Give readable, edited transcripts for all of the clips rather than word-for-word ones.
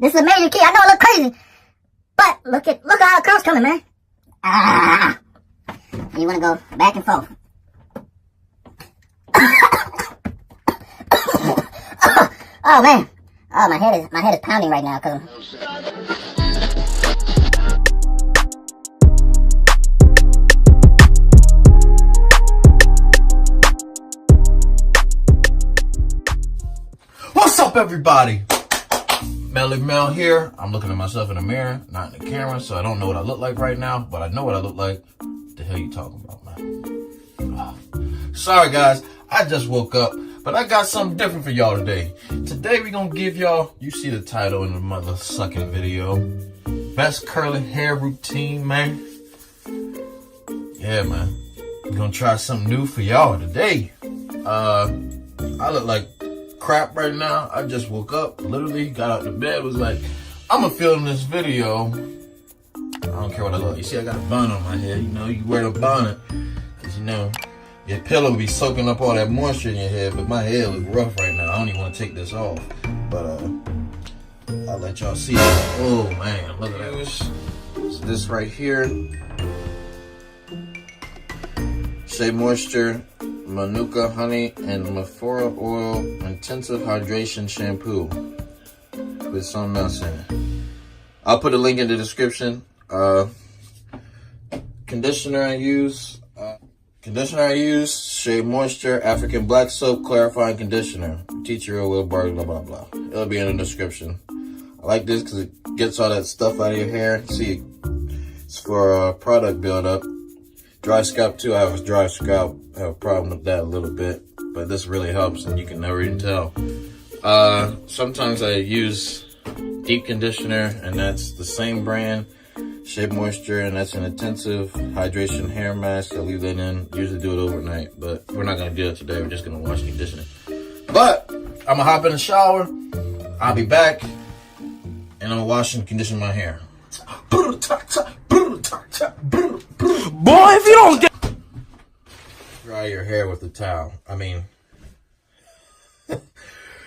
This is a major key. I know I look crazy, but look how the curl's coming, man. Ah, you want to go back and forth. Oh man, oh my head is pounding right now because What's up, everybody? Melly Mel here. I'm looking at myself in the mirror, not in the camera, so I don't know what I look like right now, but I know what I look like. What the hell you talking about, man? Sorry, guys. I just woke up, but I got something different for y'all today. Today, we're going to give y'all, you see the title in the mother sucking video, best curly hair routine, man. Yeah, man. We're going to try something new for y'all today. I look like crap right now. I just woke up, literally got out of bed, was like, I'm gonna film this video. I don't care what I look. You see, I got a bun on my head. You know, you wear the bonnet because you know your pillow will be soaking up all that moisture in your head. But my hair look rough right now. I don't even want to take this off. But I'll let y'all see. Oh man, look at that. So this right here, Shea Moisture Manuka Honey and Mafora Oil Intensive Hydration Shampoo with something else in it. I'll put a link in the description. Conditioner I use, Shea Moisture African Black Soap Clarifying Conditioner. Teacher Will Barley, blah blah blah. It'll be in the description. I like this because it gets all that stuff out of your hair. See, it's for product buildup. Dry scalp too. I have a dry scalp. I have a problem with that a little bit, but this really helps, and you can never even tell. Sometimes I use deep conditioner, and that's the same brand, Shea Moisture, and that's an intensive hydration hair mask. I leave that in. Usually do it overnight, but we're not gonna do it today. We're just gonna wash and condition it. But I'm gonna hop in the shower. I'll be back, and I'm gonna wash and condition my hair. Boy, if you don't get... Dry your hair with a towel. I mean,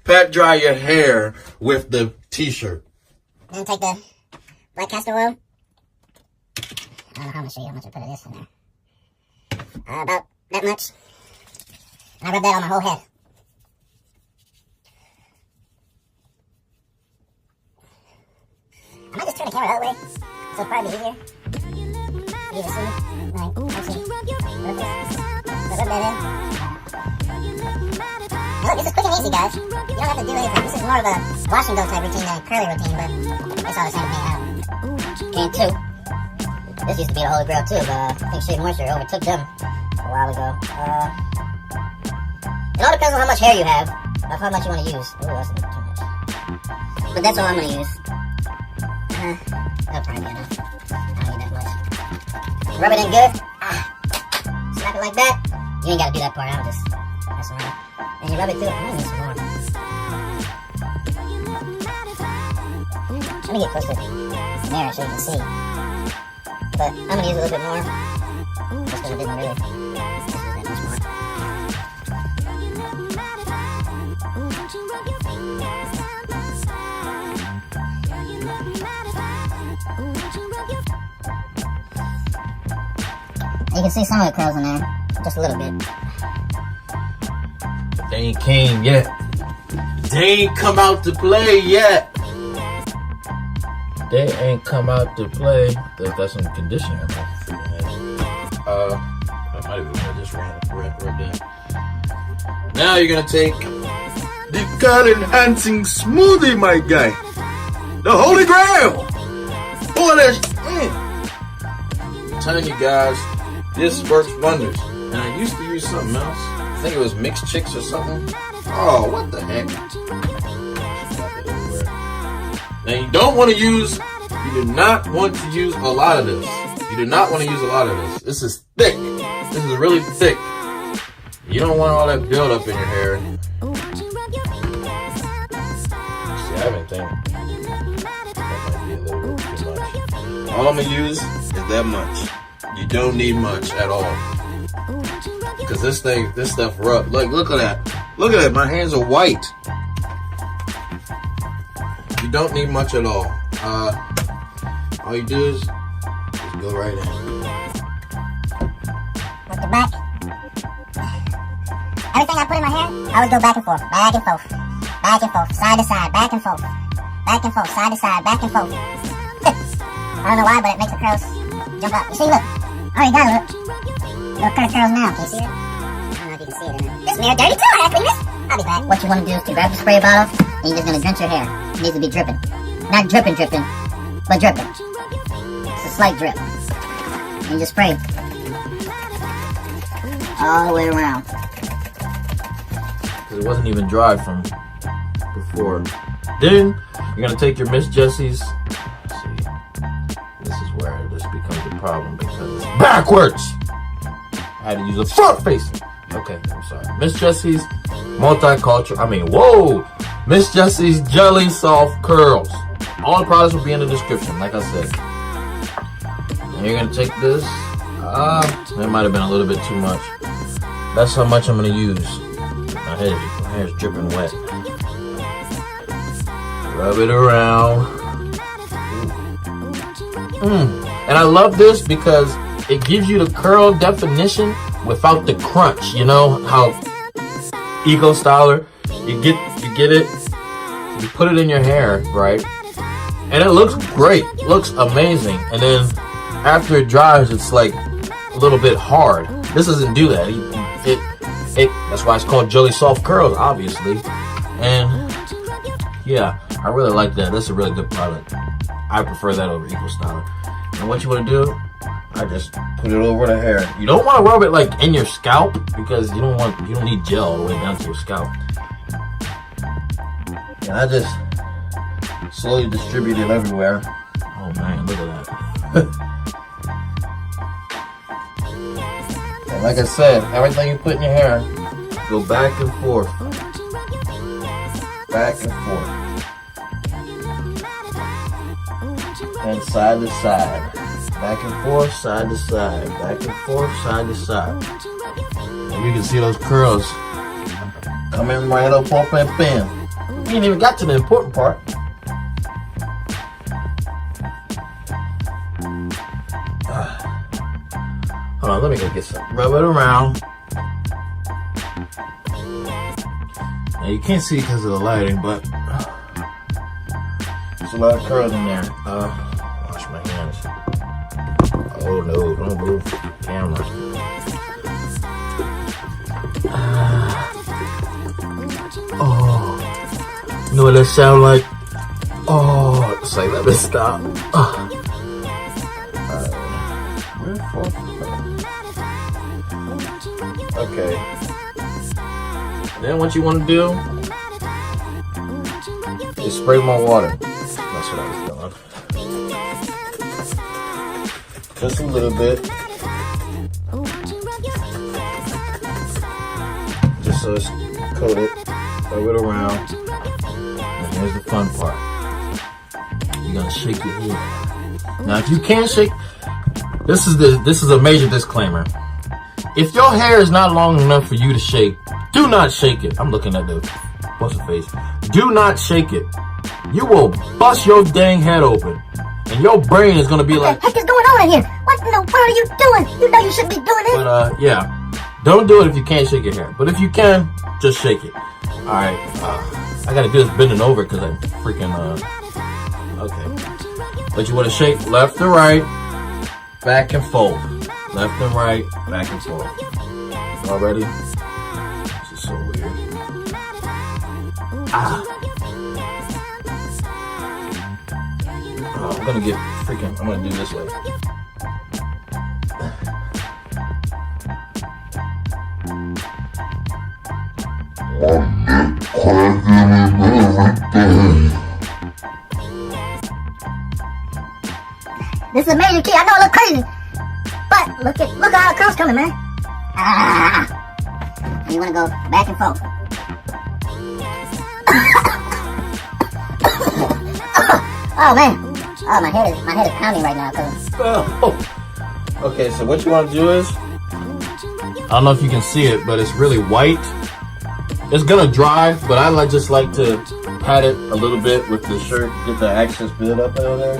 pat dry your hair with the t-shirt. then take the black castor oil. I don't know how much I put of this in there. About that much. And I rub that on my whole head. I might just turn the camera that way, so it'll probably be easier. You can see, like, actually, rub that in. Now look, this is quick and easy, guys. You don't have to do anything. This is more of a wash and go type routine than a curly routine, but it's all the same thing. King 2. This used to be the Holy Grail too, but I think Shea Moisture overtook them a while ago. It all depends on how much hair you have, of how much you want to use. Ooh, that's too much. But that's all I'm going to use. That'll probably be enough. I don't need that much. Rub it in good. Snap it like that. You ain't got to do that part. I'm just messing around. And you rub it through. I'm going to need some more. Let me get close to the mirror so you can see. But I'm going to use a little bit more. Just because it didn't really. This is that much more. You can see some of the curls in there, just a little bit. They ain't came yet. They ain't come out to play yet. They ain't come out to play. That's some conditioner. I might even just right there. Now you're gonna take the curl enhancing smoothie, my guy. The Holy Grail. Pour that in. Telling you guys, this works wonders. And I used to use something else. I think it was Mixed Chicks or something. Oh, what the heck? Now you don't want to use, you do not want to use a lot of this. You do not want to use a lot of this. This is thick. This is really thick. You don't want all that buildup in your hair. See, I haven't think that might be a little bit too much. All I'm gonna use is that much. You don't need much at all. Because this stuff rough. Look at that. Look at that. My hands are white. You You don't need much at all. All you do is just go right in. Look the back. Everything I put in my hair, I would go back and forth, back and forth, back and forth, side to side, back and forth, back and forth, side to side, back and forth. I don't know why, but it makes the curls jump up. You see, look. I already got it, look. Little curls now. Can you see it? I don't know if you can see it in there. This mirror dirty too, I gotta clean this. I'll be back. What you want to do is to grab the spray bottle, and you're just gonna drench your hair. It needs to be dripping. Not dripping, but dripping. It's a slight drip. And you just spray all the way around. It wasn't even dry from before. Then you're gonna take your Miss Jessie's. See, this is where this becomes a problem because it's backwards. I had to use a front facing. Okay, I'm sorry. Miss Jessie's Miss Jessie's Jelly Soft Curls. All the products will be in the description, like I said. And you're gonna take this. That might have been a little bit too much. That's how much I'm gonna use. My hair's dripping wet. Rub it around. And I love this because it gives you the curl definition without the crunch. You know how Eco Styler, you get it, you put it in your hair, right? And it looks great, looks amazing. And then after it dries, it's like a little bit hard. This doesn't do that. That's why it's called Jelly Soft Curls, obviously. And yeah, I really like that. That's a really good product. I prefer that over Eco Styler. And what you want to do, I just put it over the hair. You don't want to rub it like in your scalp because you don't need gel all the way down to your scalp. And I just slowly distribute it everywhere. Oh man, look at that. And like I said, everything you put in your hair, go back and forth. Back and forth. And side to side. Back and forth, side to side. Back and forth, side to side. And you can see those curls coming right up off that pen. We ain't even got to the important part. Hold on, let me go get some. Rub it around. Now you can't see because of the lighting, but there's a lot of curls in there. Wash my hands. Oh no, don't move the camera. Oh, you know what that sound like? Oh, it's like, let me stop. Okay. Then what you want to do is spray more water. That's what I was doing. Just a little bit. Just so it's coated. Rub it around. And here's the fun part. You're gonna shake your head. Now if you can't shake, this is a major disclaimer. If your hair is not long enough for you to shake, do not shake it. I'm looking at the what's the face. Do not shake it. You will bust your dang head open. And your brain is gonna be like, what the heck is going on in here? What in the world are you doing? You know you shouldn't be doing this. But yeah, don't do it if you can't shake your hair. But if you can, just shake it. All right, I gotta do this bending over because I freaking okay. But you want to shake left to right, back and forth, left and right, back and forth. All ready? This is so weird. Oh, I'm gonna do this way. This is a major key. I know it looks crazy, but look at all the curls coming, man. You want to go back and forth. Oh man. Oh, my head is pounding right now. Oh. Okay, so what you want to do is, I don't know if you can see it, but it's really white. It's gonna dry, but I just like to pat it a little bit with the shirt, get the excess build up out of there.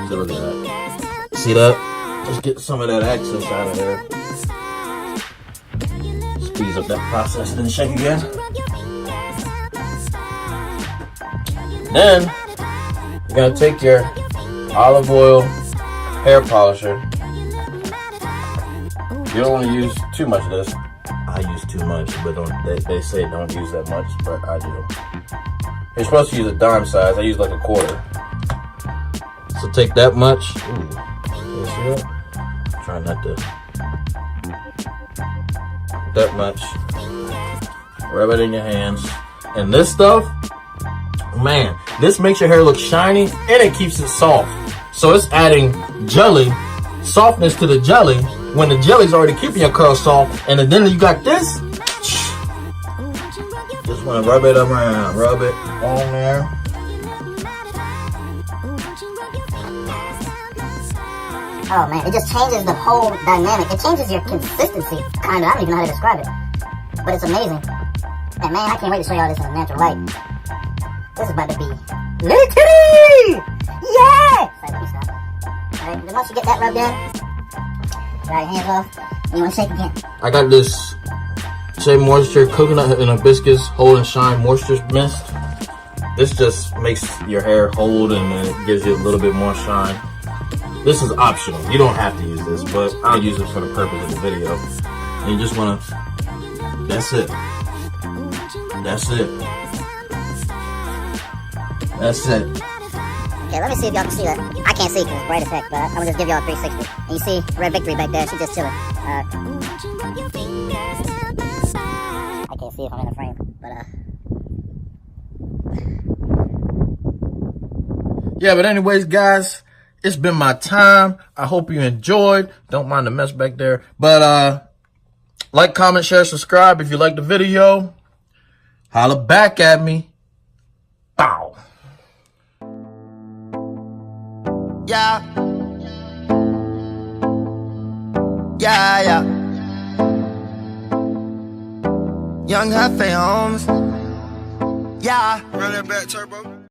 So look at that. See that? Just get some of that excess out of there. Speeds up that process, then shake again. Then you're gonna take your olive oil hair polisher. You don't want to use too much of this. I use too much, but they say don't use that much, but I do. You're supposed to use a dime size. I use like a quarter. So take that much. Ooh, you see that? Try not to. That much. Rub it in your hands. And this stuff, man, this makes your hair look shiny and it keeps it soft. So it's adding jelly, softness to the jelly when the jelly's already keeping your curls soft. And then you got this. Just want to rub it around, rub it on there. Oh man, it just changes the whole dynamic. It changes your consistency, kind of. I don't even know how to describe it. But it's amazing. And man, I can't wait to show y'all this in a natural light. This is about to be litty! Yeah! Sorry, let me stop. Alright, then once you get that rubbed in, dry your hands off, and you want to shake again. I got this Shea Moisture Coconut and Hibiscus Hold and Shine Moisture Mist. This just makes your hair hold and it gives you a little bit more shine. This is optional. You don't have to use this, but I'll use it for the purpose of the video. And you just want to, that's it. That's it. That's it. Okay, let me see if y'all can see that. I can't see because it's bright effect, but I'm going to just give y'all a 360. And you see Red Victory back there. She's just chilling. I can't see if I'm in the frame, but Yeah, but anyways, guys, it's been my time. I hope you enjoyed. Don't mind the mess back there. But like, comment, share, subscribe if you like the video. Holla back at me. Bow. Yeah. Yeah, yeah. Young Huffy Holmes. Yeah. Run that back, turbo.